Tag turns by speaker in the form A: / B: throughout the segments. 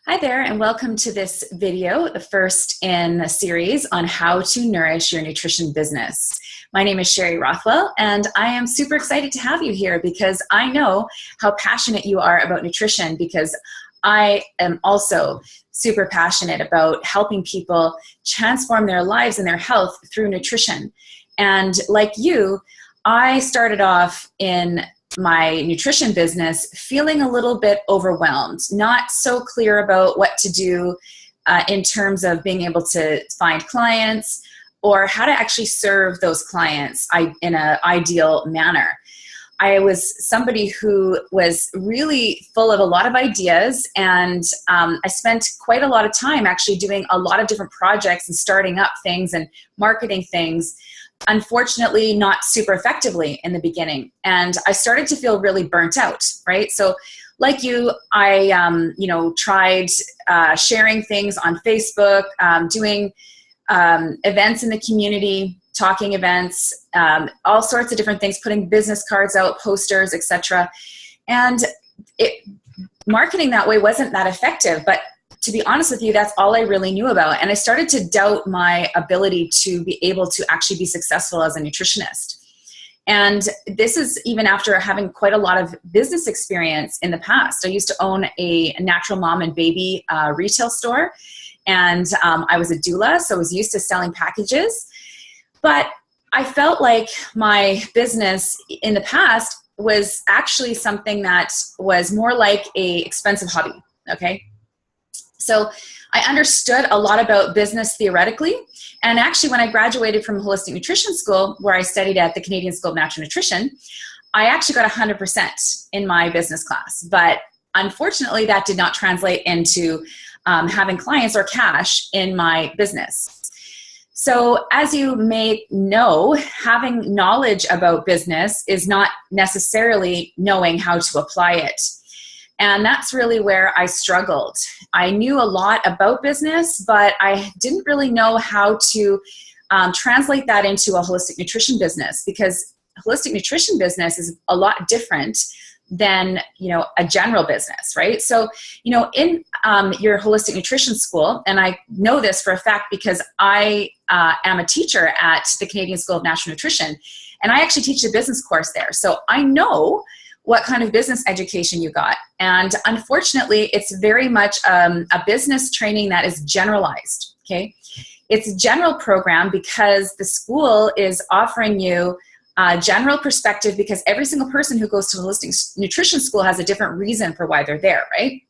A: Hi there, and welcome to this video, the first in a series on how to nourish your nutrition business. My name is Sherry Rothwell, and I am super excited to have you here because I know how passionate you are about nutrition, because I am also super passionate about helping people transform their lives and their health through nutrition. And like you, I started off in my nutrition business feeling a little bit overwhelmed, not so clear about what to do in terms of being able to find clients or how to actually serve those clients in an ideal manner. I was somebody who was really full of a lot of ideas, and I spent quite a lot of time actually doing a lot of different projects and starting up things and marketing things. Unfortunately, not super effectively in the beginning. And I started to feel really burnt out, right? So like you, I tried sharing things on Facebook, doing events in the community, talking events, all sorts of different things, putting business cards out, posters, etc. And marketing that way wasn't that effective, but to be honest with you, that's all I really knew about. And I started to doubt my ability to be able to actually be successful as a nutritionist. And this is even after having quite a lot of business experience in the past. I used to own a natural mom and baby retail store, and I was a doula, so I was used to selling packages. But I felt like my business in the past was actually something that was more like an expensive hobby, okay? So I understood a lot about business theoretically. And actually, when I graduated from holistic nutrition school, where I studied at the Canadian School of Natural Nutrition, I actually got 100% in my business class. But unfortunately, that did not translate into having clients or cash in my business. So as you may know, having knowledge about business is not necessarily knowing how to apply it. And that's really where I struggled. I knew a lot about business, but I didn't really know how to translate that into a holistic nutrition business, because holistic nutrition business is a lot different than, a general business, right? So, in your holistic nutrition school, and I know this for a fact because I am a teacher at the Canadian School of Natural Nutrition, and I actually teach a business course there. So I know what kind of business education you got. And unfortunately, it's very much a business training that is generalized, okay? It's a general program because the school is offering you a general perspective, because every single person who goes to holistic nutrition school has a different reason for why they're there, right?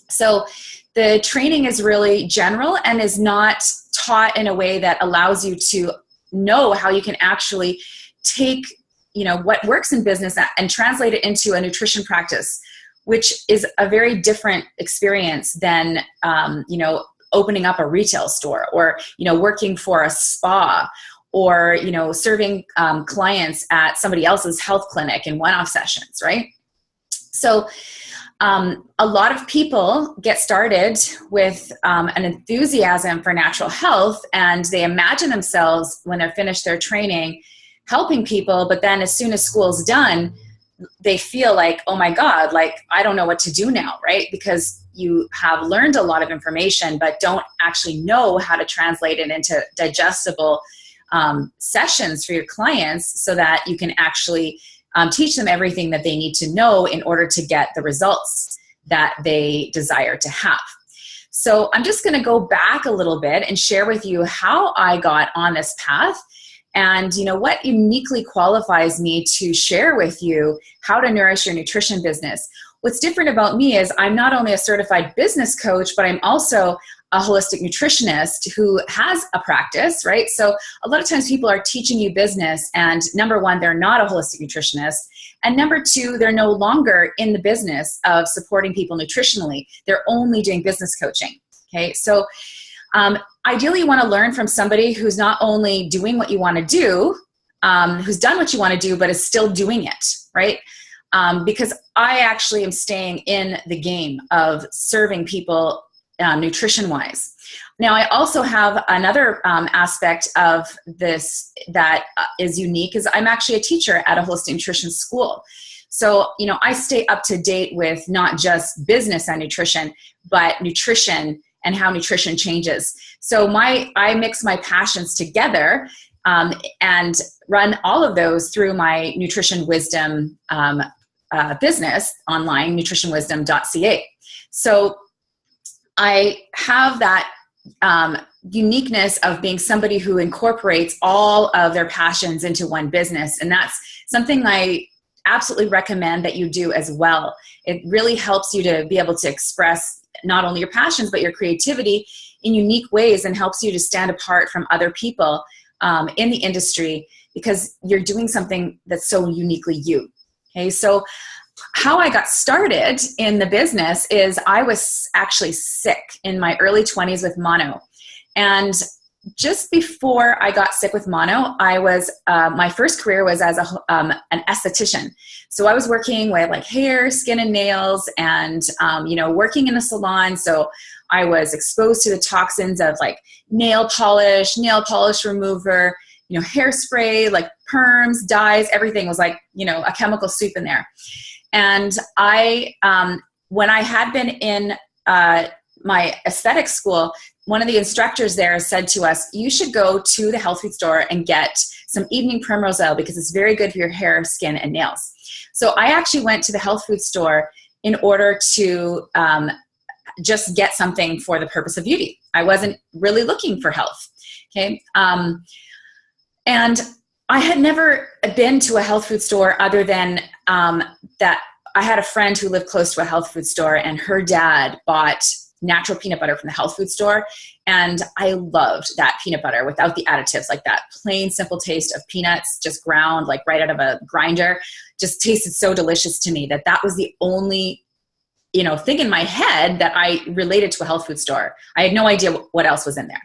A: So the training is really general and is not taught in a way that allows you to know how you can actually take what works in business and translate it into a nutrition practice, which is a very different experience than, opening up a retail store or, working for a spa or, serving clients at somebody else's health clinic in one-off sessions, right? So a lot of people get started with an enthusiasm for natural health, and they imagine themselves when they're finished their training helping people, but then as soon as school's done, they feel like, oh my God, like I don't know what to do now, right? Because you have learned a lot of information, but don't actually know how to translate it into digestible sessions for your clients so that you can actually teach them everything that they need to know in order to get the results that they desire to have. So I'm just gonna go back a little bit and share with you how I got on this path, and what uniquely qualifies me to share with you how to nourish your nutrition business. What's different about me is I'm not only a certified business coach, but I'm also a holistic nutritionist who has a practice, right? So a lot of times people are teaching you business, and number one, they're not a holistic nutritionist. And number two, they're no longer in the business of supporting people nutritionally. They're only doing business coaching, okay? So ideally, you want to learn from somebody who's not only doing what you want to do, who's done what you want to do, but is still doing it, right? Because I actually am staying in the game of serving people nutrition-wise. Now, I also have another aspect of this that is unique, is I'm actually a teacher at a holistic nutrition school. So, I stay up to date with not just business and nutrition, but nutrition and how nutrition changes. So I mix my passions together and run all of those through my Nutrition Wisdom business online, nutritionwisdom.ca. So I have that uniqueness of being somebody who incorporates all of their passions into one business. And that's something I absolutely recommend that you do as well. It really helps you to be able to express not only your passions, but your creativity in unique ways, and helps you to stand apart from other people in the industry, because you're doing something that's so uniquely you. Okay, so how I got started in the business is I was actually sick in my early 20s with mono. And just before I got sick with mono, my first career was as an esthetician. So I was working with like hair, skin, and nails, and working in a salon. So I was exposed to the toxins of like nail polish remover, hairspray, like perms, dyes, everything was like, a chemical soup in there. And when I had been in my aesthetic school, one of the instructors there said to us, you should go to the health food store and get some evening primrose oil because it's very good for your hair, skin, and nails. So I actually went to the health food store in order to just get something for the purpose of beauty. I wasn't really looking for health. Okay. And I had never been to a health food store other than that I had a friend who lived close to a health food store, and her dad bought natural peanut butter from the health food store. And I loved that peanut butter without the additives, like that plain simple taste of peanuts just ground, like right out of a grinder, just tasted so delicious to me that was the only, thing in my head that I related to a health food store. I had no idea what else was in there.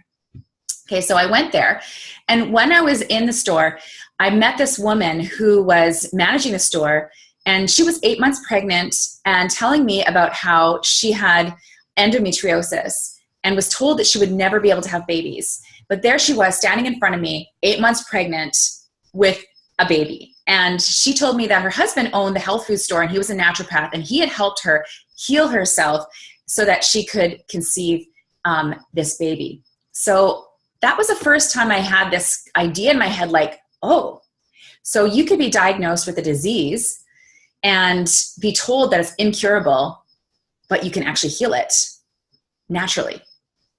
A: Okay. So I went there, and when I was in the store, I met this woman who was managing the store, and she was 8 months pregnant and telling me about how she had endometriosis and was told that she would never be able to have babies. But there she was standing in front of me, 8 months pregnant with a baby. And she told me that her husband owned the health food store, and he was a naturopath, and he had helped her heal herself so that she could conceive this baby. So that was the first time I had this idea in my head, like, oh, so you could be diagnosed with a disease and be told that it's incurable, but you can actually heal it naturally.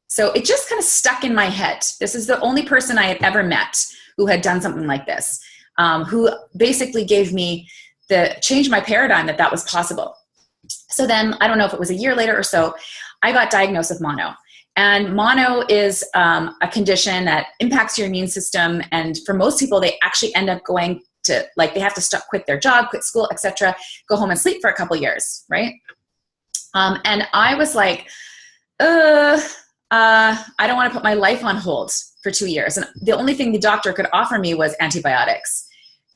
A: So it just kind of stuck in my head. This is the only person I had ever met who had done something like this, who basically changed my paradigm that was possible. So then, I don't know if it was a year later or so, I got diagnosed with mono. And mono is a condition that impacts your immune system. And for most people, they actually end up going to, like, they have to quit their job, quit school, etc., go home and sleep for a couple years, right? And I was like, I don't want to put my life on hold for 2 years. And the only thing the doctor could offer me was antibiotics.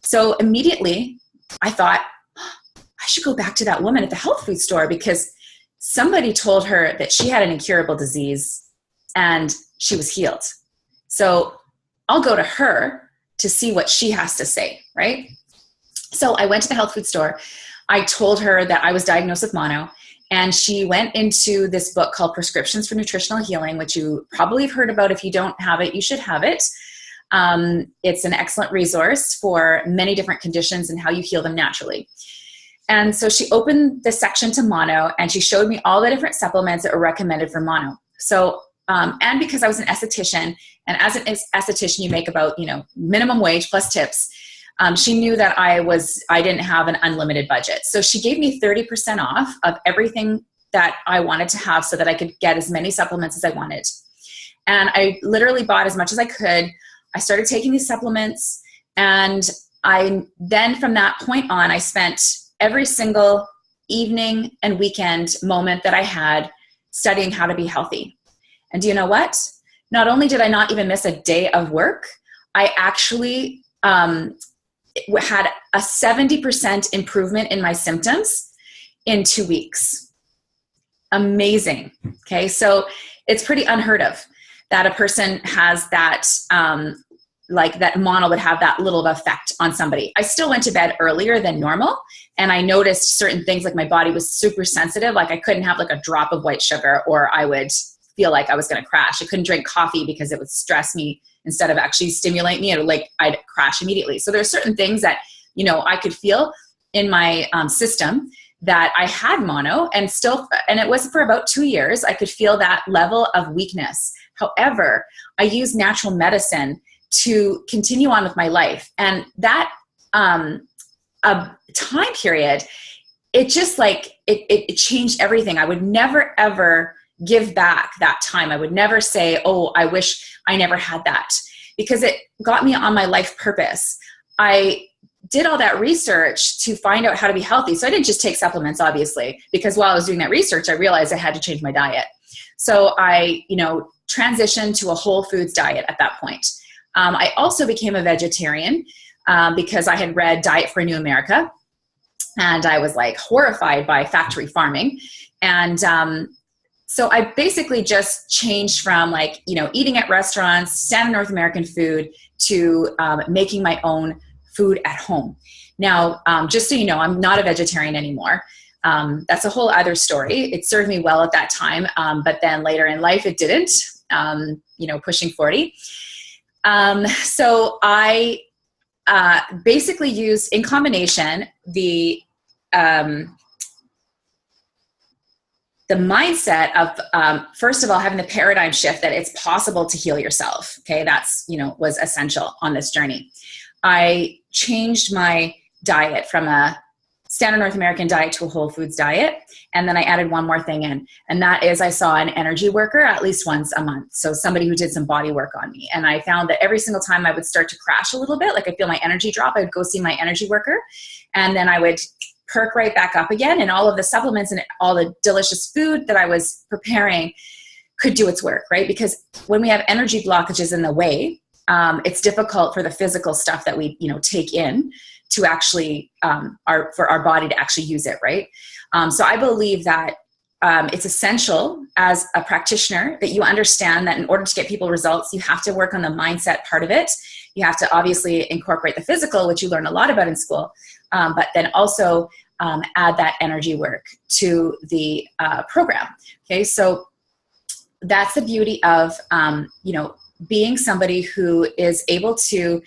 A: So immediately I thought, I should go back to that woman at the health food store, because somebody told her that she had an incurable disease and she was healed. So I'll go to her to see what she has to say, right? So I went to the health food store. I told her that I was diagnosed with mono, and she went into this book called Prescriptions for Nutritional Healing, which you probably have heard about. If you don't have it, you should have it. It's an excellent resource for many different conditions and how you heal them naturally. And so she opened the section to mono, and she showed me all the different supplements that were recommended for mono. So, and because I was an esthetician, and as an esthetician, you make about, minimum wage plus tips. She knew that I didn't have an unlimited budget. So she gave me 30% off of everything that I wanted to have so that I could get as many supplements as I wanted. And I literally bought as much as I could. I started taking these supplements, and then from that point on, I spent every single evening and weekend moment that I had studying how to be healthy. And do you know what? Not only did I not even miss a day of work, I actually had a 70% improvement in my symptoms in 2 weeks. Amazing. Okay. So it's pretty unheard of that a person has that like that mono would have that little effect on somebody. I still went to bed earlier than normal, and I noticed certain things, like my body was super sensitive. Like I couldn't have like a drop of white sugar, or I would feel like I was going to crash. I couldn't drink coffee because it would stress me instead of actually stimulate me. I'd crash immediately. So there's certain things that, you know, I could feel in my system that I had mono, and it was for about 2 years. I could feel that level of weakness. However, I used natural medicine to continue on with my life. And that a time period, it just like, it changed everything. I would never, ever give back that time. I would never say, oh, I wish I never had that, because it got me on my life purpose. I did all that research to find out how to be healthy. So I didn't just take supplements, obviously, because while I was doing that research, I realized I had to change my diet. So I, you know, transitioned to a whole foods diet at that point. I also became a vegetarian because I had read Diet for a New America, and I was like horrified by factory farming. And so I basically just changed from like, you know, eating at restaurants, standard North American food, to making my own food at home. Now, just so you know, I'm not a vegetarian anymore. That's a whole other story. It served me well at that time, but then later in life it didn't, you know, pushing 40. So I basically used, in combination, the mindset of, first of all, having the paradigm shift that it's possible to heal yourself. Okay. That's, you know, was essential on this journey. I changed my diet from a standard North American diet to a whole foods diet. And then I added one more thing in, and that is I saw an energy worker at least once a month. So somebody who did some body work on me. And I found that every single time I would start to crash a little bit, like I feel my energy drop, I would go see my energy worker, and then I would perk right back up again. And all of the supplements and all the delicious food that I was preparing could do its work, right? Because when we have energy blockages in the way, it's difficult for the physical stuff that we, you know, take in to actually, for our body to actually use it, right? So I believe that it's essential as a practitioner that you understand that in order to get people results, you have to work on the mindset part of it. You have to obviously incorporate the physical, which you learn a lot about in school, but then also add that energy work to the program. Okay, so that's the beauty of, you know, being somebody who is able to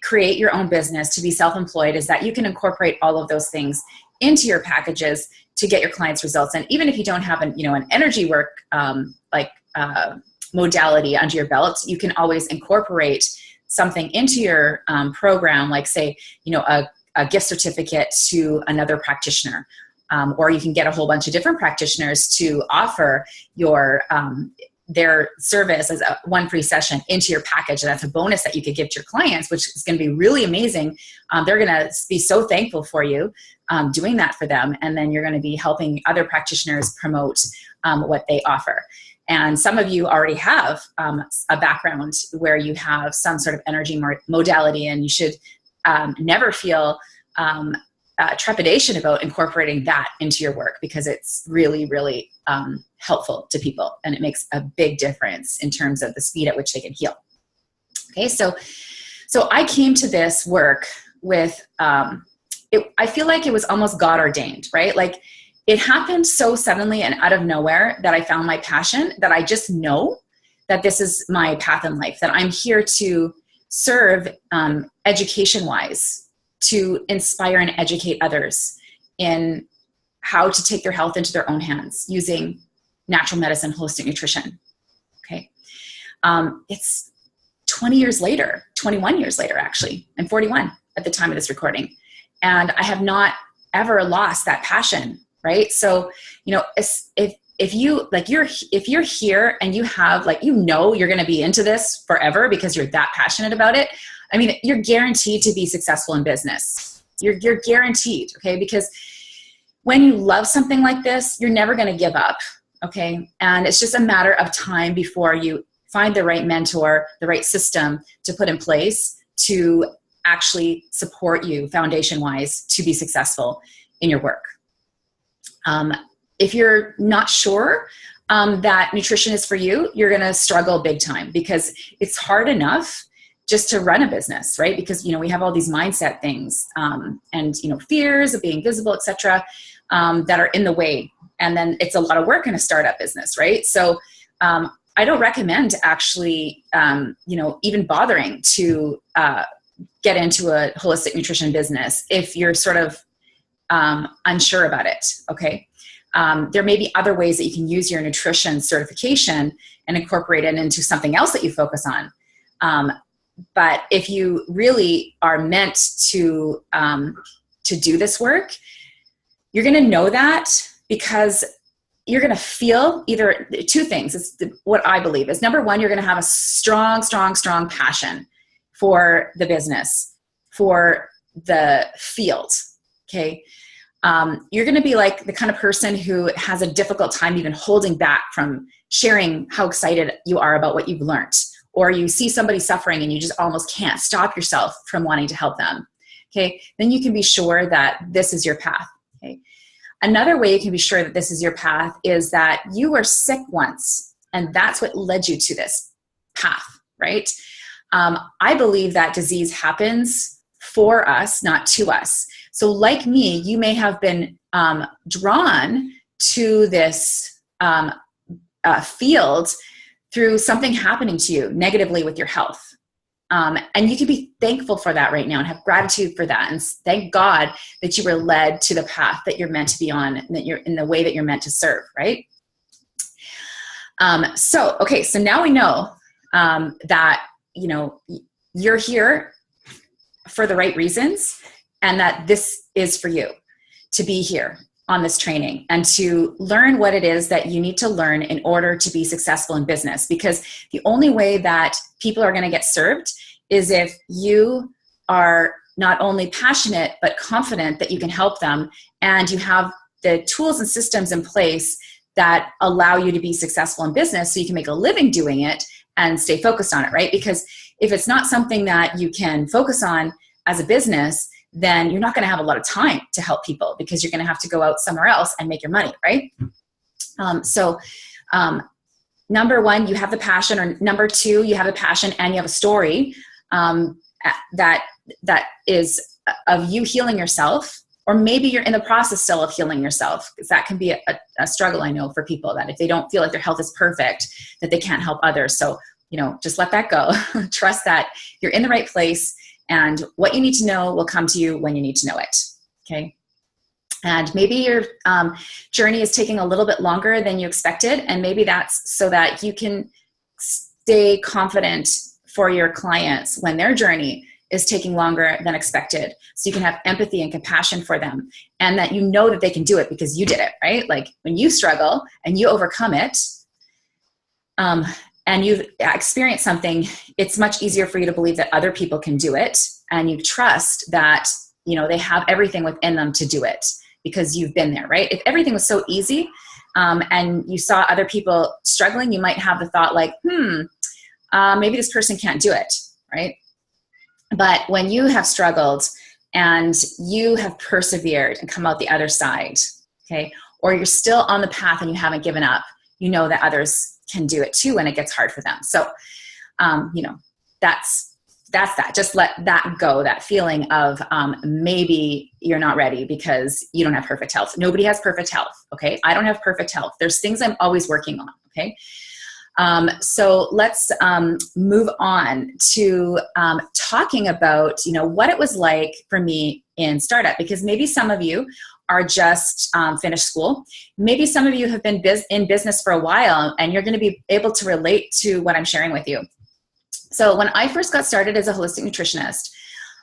A: create your own business, to be self-employed, is that you can incorporate all of those things into your packages to get your clients results. And even if you don't have an, you know, an energy work modality under your belt, you can always incorporate something into your program, like say, you know, a gift certificate to another practitioner, or you can get a whole bunch of different practitioners to offer your their service as one free session into your package. And that's a bonus that you could give to your clients, which is going to be really amazing. They're going to be so thankful for you doing that for them. And then you're going to be helping other practitioners promote what they offer. And some of you already have a background where you have some sort of energy modality, and you should never feel trepidation about incorporating that into your work, because it's really, really helpful to people, and it makes a big difference in terms of the speed at which they can heal. Okay, so I came to this work with, I feel like it was almost God ordained, right? Like it happened so suddenly and out of nowhere that I found my passion, that I just know that this is my path in life, that I'm here to serve education-wise, to inspire and educate others in how to take their health into their own hands using natural medicine, holistic nutrition. Okay. It's 20 years later, 21 years later, actually. I'm 41 at the time of this recording. And I have not ever lost that passion, right? So, you know, if you like, if you're here and you have like, you know, you're going to be into this forever because you're that passionate about it, I mean, you're guaranteed to be successful in business. You're guaranteed, okay? Because when you love something like this, you're never going to give up, okay? And it's just a matter of time before you find the right mentor, the right system to put in place to actually support you foundation-wise to be successful in your work. If you're not sure that nutrition is for you, you're going to struggle big time, because it's hard enough just to run a business, right? Because, we have all these mindset things, and, fears of being visible, et cetera, that are in the way. And then it's a lot of work in a startup business, right? So, I don't recommend actually, even bothering to, get into a holistic nutrition business if you're sort of, unsure about it. Okay. There may be other ways that you can use your nutrition certification and incorporate it into something else that you focus on. But if you really are meant to do this work, you're going to know that because you're going to feel either two things. It's what I believe is, number one, you're going to have a strong, strong, strong passion for the business, for the field. Okay. You're going to be like the kind of person who has a difficult time even holding back from sharing how excited you are about what you've learned, or you see somebody suffering and you just almost can't stop yourself from wanting to help them. Okay. Then you can be sure that this is your path. Okay. Another way you can be sure that this is your path is that you were sick once, and that's what led you to this path, right? I believe that disease happens for us, not to us. So like me, you may have been drawn to this field through something happening to you negatively with your health. And you can be thankful for that right now and have gratitude for that. And thank God that you were led to the path that you're meant to be on, and that you're in the way that you're meant to serve, right? So now we know that, you're here for the right reasons, and that this is for you to be here on this training and to learn what it is that you need to learn in order to be successful in business. Because the only way that people are going to get served is if you are not only passionate, but confident that you can help them, and you have the tools and systems in place that allow you to be successful in business so you can make a living doing it and stay focused on it, right? Because if it's not something that you can focus on as a business, then you're not going to have a lot of time to help people, because you're going to have to go out somewhere else and make your money, right? Number one, you have the passion, or number two, you have a passion and you have a story that is of you healing yourself, or maybe you're in the process still of healing yourself, because that can be a struggle, I know, for people, that if they don't feel like their health is perfect, that they can't help others. So, just let that go. Trust that you're in the right place, and what you need to know will come to you when you need to know it. Okay. And maybe your journey is taking a little bit longer than you expected. And maybe that's so that you can stay confident for your clients when their journey is taking longer than expected. So you can have empathy and compassion for them, and that you know that they can do it because you did it, right? Like when you struggle and you overcome it, and you've experienced something, it's much easier for you to believe that other people can do it. And you trust that, they have everything within them to do it because you've been there, right? If everything was so easy, and you saw other people struggling, you might have the thought like, maybe this person can't do it, right? But when you have struggled and you have persevered and come out the other side, okay, or you're still on the path and you haven't given up, you know that others can do it too when it gets hard for them. So, that's that. Just let that go, that feeling of maybe you're not ready because you don't have perfect health. Nobody has perfect health, okay? I don't have perfect health. There's things I'm always working on, okay? So let's move on to talking about, what it was like for me in startup, because maybe some of you are just finished school. Maybe some of you have been in business for a while, and you're going to be able to relate to what I'm sharing with you. So when I first got started as a holistic nutritionist,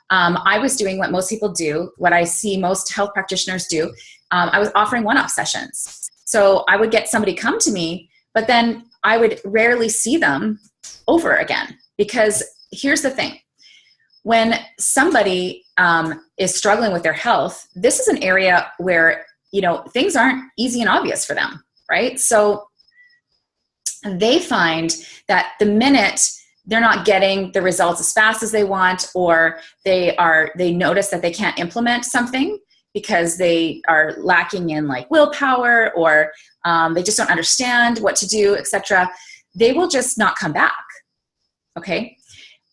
A: I was doing what most people do, what I see most health practitioners do. I was offering one-off sessions. So I would get somebody come to me, but then I would rarely see them over again, because here's the thing. When somebody is struggling with their health, this is an area where, things aren't easy and obvious for them, right? So they find that the minute they're not getting the results as fast as they want, or they notice that they can't implement something because they are lacking in like willpower, or they just don't understand what to do, etc., they will just not come back. Okay.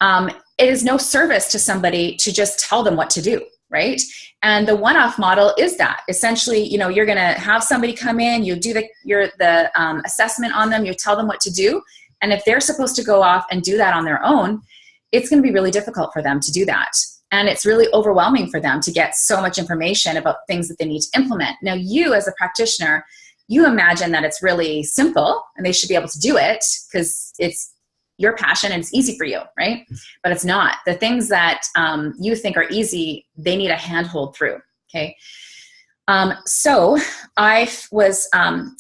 A: it is no service to somebody to just tell them what to do, right? And the one-off model is that essentially, you're going to have somebody come in, you do the assessment on them, you tell them what to do. And if they're supposed to go off and do that on their own, it's going to be really difficult for them to do that. And it's really overwhelming for them to get so much information about things that they need to implement. Now, you as a practitioner, you imagine that it's really simple and they should be able to do it because it's your passion and it's easy for you, right? But it's not. The things that you think are easy, they need a handhold through, okay? So I was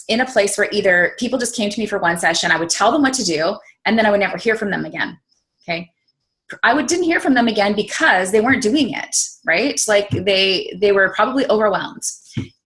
A: in a place where either people just came to me for one session, I would tell them what to do, and then I would never hear from them again, okay? Didn't hear from them again because they weren't doing it, right? Like they were probably overwhelmed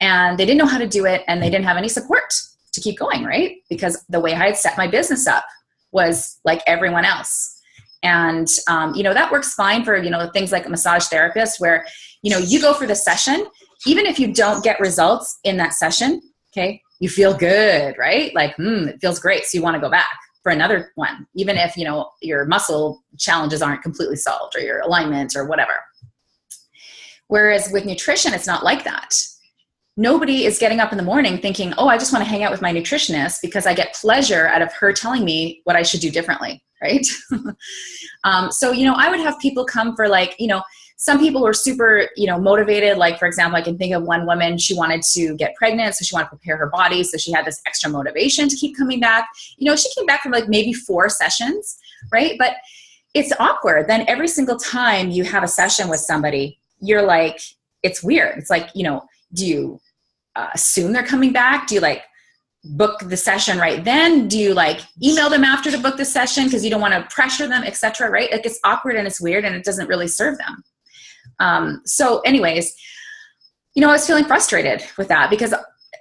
A: and they didn't know how to do it and they didn't have any support to keep going, right? Because the way I had set my business up was like everyone else. And, that works fine for, things like a massage therapist where, you go for the session, even if you don't get results in that session, okay, you feel good, right? Like, it feels great. So you want to go back for another one, even if, your muscle challenges aren't completely solved or your alignment or whatever. Whereas with nutrition, it's not like that. Nobody is getting up in the morning thinking, oh, I just want to hang out with my nutritionist because I get pleasure out of her telling me what I should do differently, right? So, I would have people come for some people were super, motivated. Like, for example, I can think of one woman, she wanted to get pregnant, so she wanted to prepare her body. So she had this extra motivation to keep coming back. She came back from maybe 4 sessions, right? But it's awkward. Then every single time you have a session with somebody, you're like, it's weird. It's like, do you assume they're coming back? Do you book the session right then? Do you email them after to book the session because you don't want to pressure them, etc., right? It's awkward and it's weird and it doesn't really serve them. So anyways, I was feeling frustrated with that because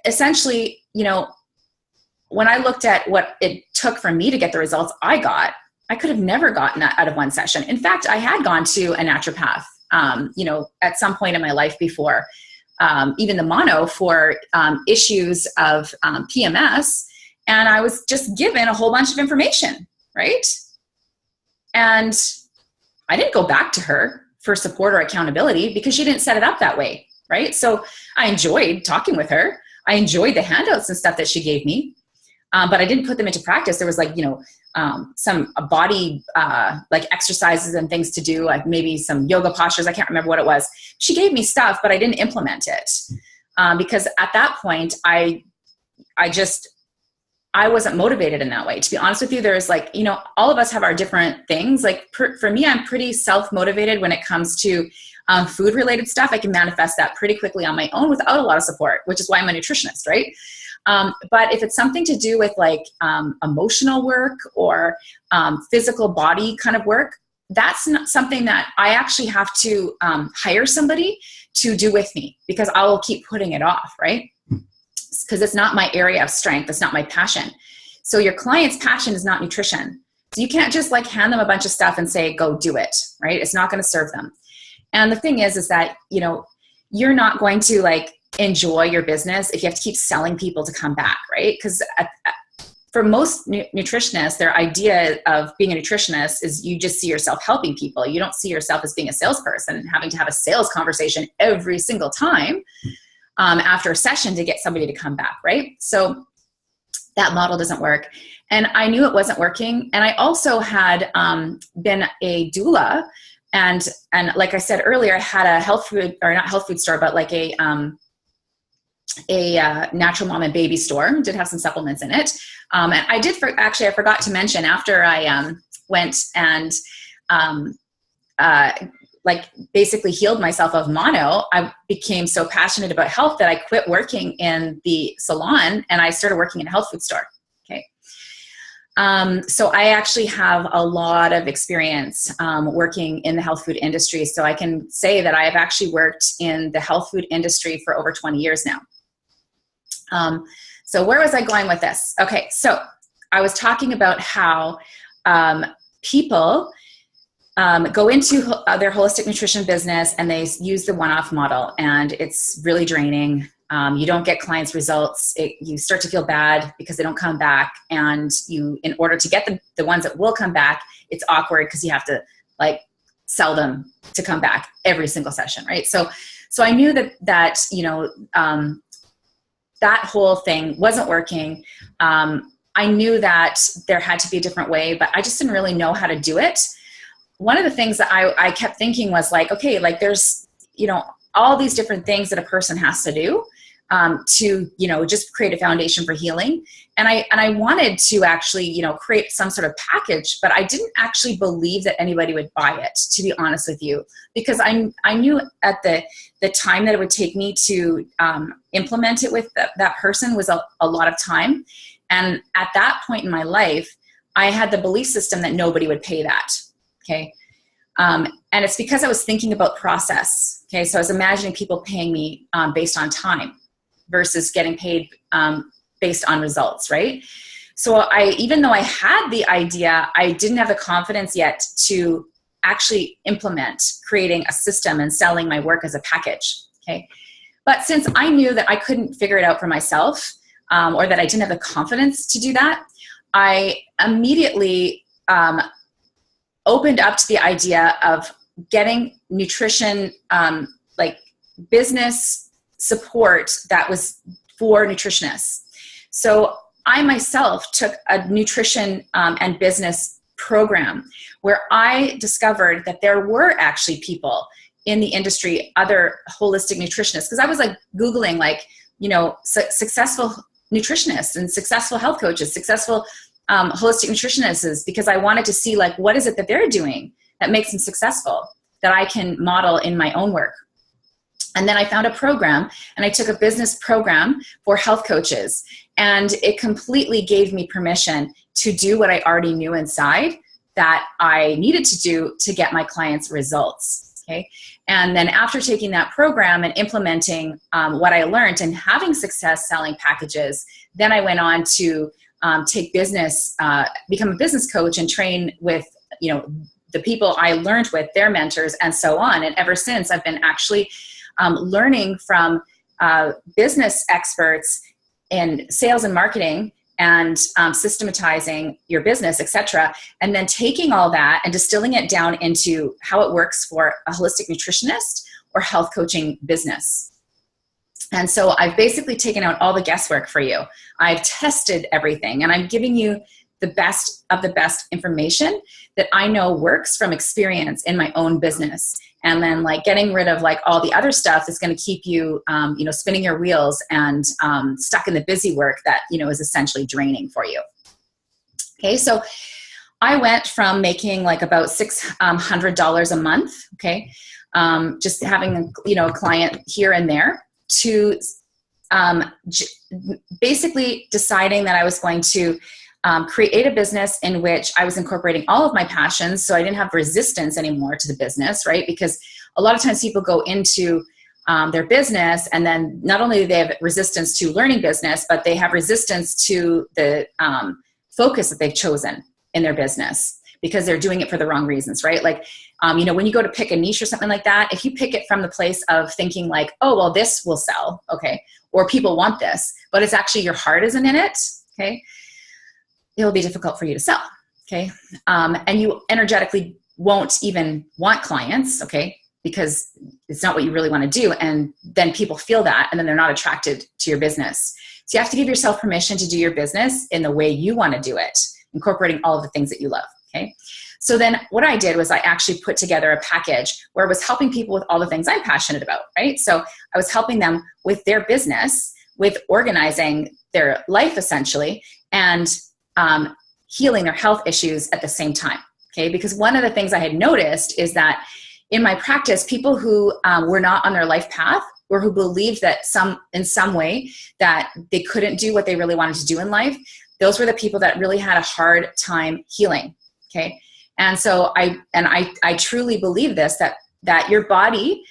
A: essentially, when I looked at what it took for me to get the results I got, I could have never gotten that out of one session. In fact, I had gone to a naturopath, at some point in my life before, even the mono for issues of PMS. And I was just given a whole bunch of information, right? And I didn't go back to her for support or accountability because she didn't set it up that way, right? So I enjoyed talking with her. I enjoyed the handouts and stuff that she gave me, but I didn't put them into practice. There was some body exercises and things to do, like maybe some yoga postures. I can't remember what it was. She gave me stuff, but I didn't implement it because at that point I wasn't motivated in that way. To be honest with you, there's all of us have our different things. For me, I'm pretty self-motivated when it comes to food related stuff. I can manifest that pretty quickly on my own without a lot of support, which is why I'm a nutritionist, right? But if it's something to do with emotional work or physical body kind of work, that's not something that I actually have to hire somebody to do with me because I will keep putting it off, right? Because it's not my area of strength. It's not my passion. So your client's passion is not nutrition. So you can't just hand them a bunch of stuff and say, go do it, right? It's not going to serve them. And the thing is that, you're not going to enjoy your business if you have to keep selling people to come back, right? Because for most nutritionists, their idea of being a nutritionist is you just see yourself helping people. You don't see yourself as being a salesperson and having to have a sales conversation every single time after a session to get somebody to come back, right? So that model doesn't work. And I knew it wasn't working. And I also had been a doula. And like I said earlier, I had a health food, or not health food store, but a natural mom and baby store. Did have some supplements in it. And I did, I forgot to mention, after I went and basically healed myself of mono, I became so passionate about health that I quit working in the salon and I started working in a health food store. Okay. So I actually have a lot of experience working in the health food industry. So I can say that I have actually worked in the health food industry for over 20 years now. So where was I going with this? Okay, so I was talking about how people go into their holistic nutrition business and they use the one-off model, and it's really draining. You don't get clients' results. You start to feel bad because they don't come back, and in order to get the ones that will come back, it's awkward because you have to like sell them to come back every single session, right? So I knew that that whole thing wasn't working. I knew that there had to be a different way, but I just didn't really know how to do it. One of the things that I kept thinking was like, okay, like there's, all these different things that a person has to do to, just create a foundation for healing. And I wanted to actually, create some sort of package, but I didn't actually believe that anybody would buy it, to be honest with you, because I knew at the time that it would take me to implement it with that person was a lot of time. And at that point in my life, I had the belief system that nobody would pay that. Okay. And it's because I was thinking about process. Okay. So I was imagining people paying me based on time versus getting paid based on results. Right. So even though I had the idea, I didn't have the confidence yet to actually implement creating a system and selling my work as a package. Okay. But since I knew that I couldn't figure it out for myself, or that I didn't have the confidence to do that, I immediately opened up to the idea of getting nutrition, like business support that was for nutritionists. So I myself took a nutrition and business program where I discovered that there were actually people in the industry, other holistic nutritionists, because I was like Googling like, successful nutritionists and successful health coaches, successful holistic nutritionists, because I wanted to see like, what is it that they're doing that makes them successful that I can model in my own work. And then I found a program, and I took a business program for health coaches, and it completely gave me permission to do what I already knew inside that I needed to do to get my clients results. Okay. And then after taking that program and implementing what I learned and having success selling packages, then I went on to take business, become a business coach and train with, the people I learned with, their mentors, and so on. And ever since, I've been actually learning from business experts in sales and marketing and systematizing your business, etc., and then taking all that and distilling it down into how it works for a holistic nutritionist or health coaching business. And so I've basically taken out all the guesswork for you. I've tested everything, and I'm giving you the best of the best information that I know works from experience in my own business. And then like getting rid of like all the other stuff that's going to keep you, spinning your wheels and stuck in the busy work that, is essentially draining for you. Okay. So I went from making like about $600 a month. Okay. Just having, a client here and there to basically deciding that I was going to create a business in which I was incorporating all of my passions, so I didn't have resistance anymore to the business, right? Because a lot of times people go into their business, and then not only do they have resistance to learning business, but they have resistance to the focus that they've chosen in their business because they're doing it for the wrong reasons, right? Like, when you go to pick a niche or something like that, if you pick it from the place of thinking like, oh, well, this will sell, okay, or people want this, but it's actually your heart isn't in it, okay, it'll be difficult for you to sell, okay? And you energetically won't even want clients, okay, because it's not what you really want to do. And then people feel that, and then they're not attracted to your business. So you have to give yourself permission to do your business in the way you want to do it, incorporating all of the things that you love, okay? So then what I did was I actually put together a package where I was helping people with all the things I'm passionate about, right? So I was helping them with their business, with organizing their life essentially, and healing their health issues at the same time, okay? Because one of the things I had noticed is that in my practice, people who were not on their life path or who believed that in some way that they couldn't do what they really wanted to do in life, those were the people that really had a hard time healing, okay? And so I truly believe this, that your body,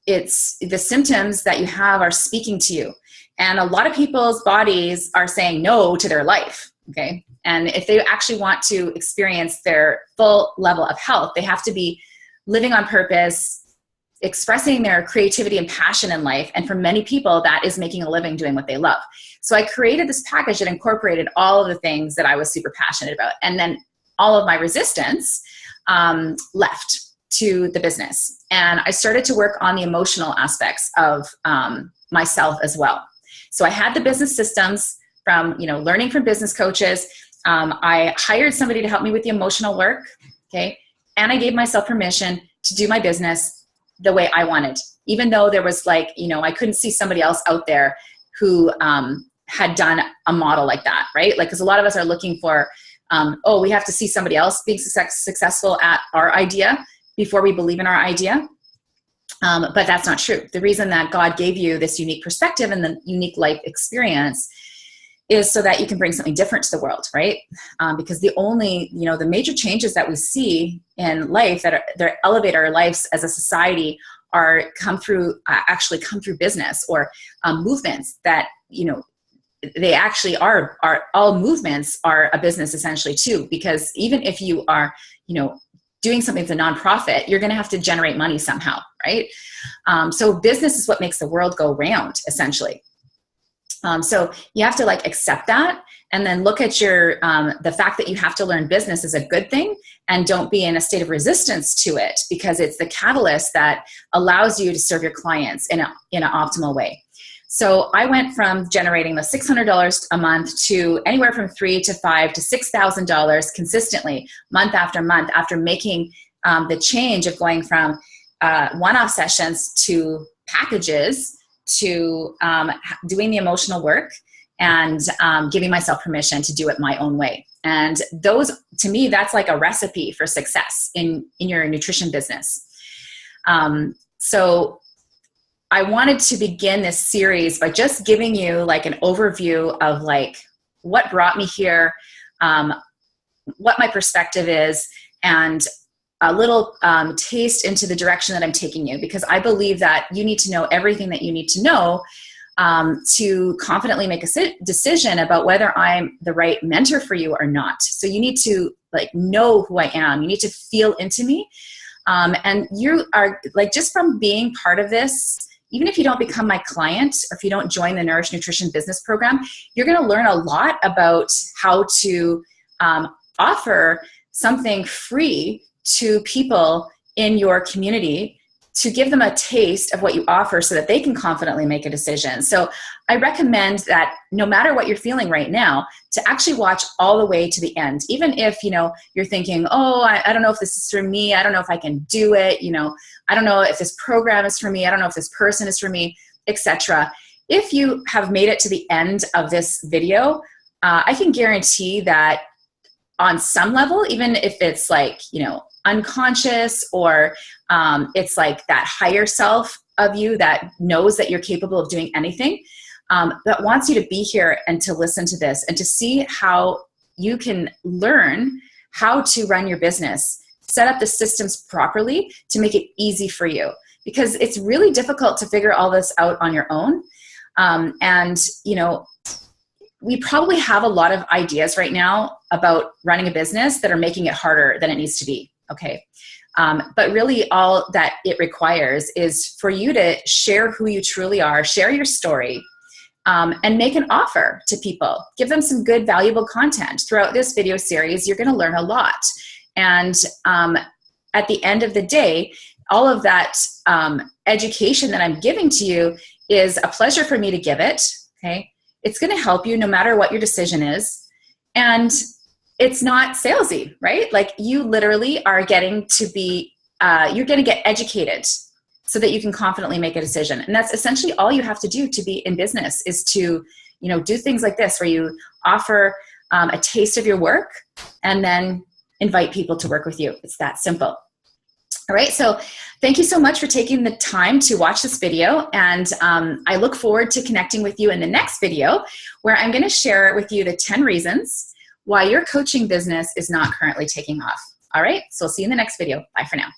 A: it's the symptoms that you have are speaking to you. And a lot of people's bodies are saying no to their life, okay? And if they actually want to experience their full level of health, they have to be living on purpose, expressing their creativity and passion in life. And for many people, that is making a living doing what they love. So I created this package that incorporated all of the things that I was super passionate about. And then all of my resistance left to the business. And I started to work on the emotional aspects of myself as well. So I had the business systems from, learning from business coaches. I hired somebody to help me with the emotional work, okay? And I gave myself permission to do my business the way I wanted, even though there was I couldn't see somebody else out there who had done a model like that, right? Because a lot of us are looking for, we have to see somebody else being successful at our idea before we believe in our idea. But that's not true. The reason that God gave you this unique perspective and the unique life experience is so that you can bring something different to the world, right? Because the major changes that we see in life that elevate our lives as a society come through business or movements that, they actually are all movements are a business essentially too, because even if you are, doing something that's a nonprofit, you're going to have to generate money somehow, right? So business is what makes the world go round, essentially. So you have to accept that, and then look at the fact that you have to learn business is a good thing, and don't be in a state of resistance to it, because it's the catalyst that allows you to serve your clients in an optimal way. So I went from generating the $600 a month to anywhere from $3,000 to $5,000 to $6,000 consistently, month after month, after making the change of going from one-off sessions to packages to doing the emotional work and giving myself permission to do it my own way. And those, to me, that's like a recipe for success in your nutrition business. So I wanted to begin this series by just giving you an overview of what brought me here, what my perspective is, and a little taste into the direction that I'm taking you, because I believe that you need to know everything that you need to know to confidently make a decision about whether I'm the right mentor for you or not. So you need to know who I am. You need to feel into me. And you are just from being part of this, even if you don't become my client or if you don't join the Nourished Nutrition Business Program, you're going to learn a lot about how to offer something free to people in your community to give them a taste of what you offer so that they can confidently make a decision. So I recommend that no matter what you're feeling right now, to actually watch all the way to the end. Even if, you're thinking, I don't know if this is for me. I don't know if I can do it. I don't know if this program is for me. I don't know if this person is for me, etc. If you have made it to the end of this video, I can guarantee that on some level, even if it's unconscious or it's that higher self of you that knows that you're capable of doing anything, that wants you to be here and to listen to this and to see how you can learn how to run your business, set up the systems properly to make it easy for you, because it's really difficult to figure all this out on your own. We probably have a lot of ideas right now about running a business that are making it harder than it needs to be. Okay. But really all that it requires is for you to share who you truly are, share your story, and make an offer to people. Give them some good, valuable content. Throughout this video series, you're going to learn a lot. And at the end of the day, all of that education that I'm giving to you is a pleasure for me to give it. Okay. It's going to help you no matter what your decision is. And it's not salesy, right? You literally are getting to be, you're going to get educated so that you can confidently make a decision. And that's essentially all you have to do to be in business, is to, do things like this, where you offer a taste of your work and then invite people to work with you. It's that simple. All right. So thank you so much for taking the time to watch this video. And I look forward to connecting with you in the next video, where I'm going to share with you the 10 reasons why your coaching business is not currently taking off. All right. So I'll see you in the next video. Bye for now.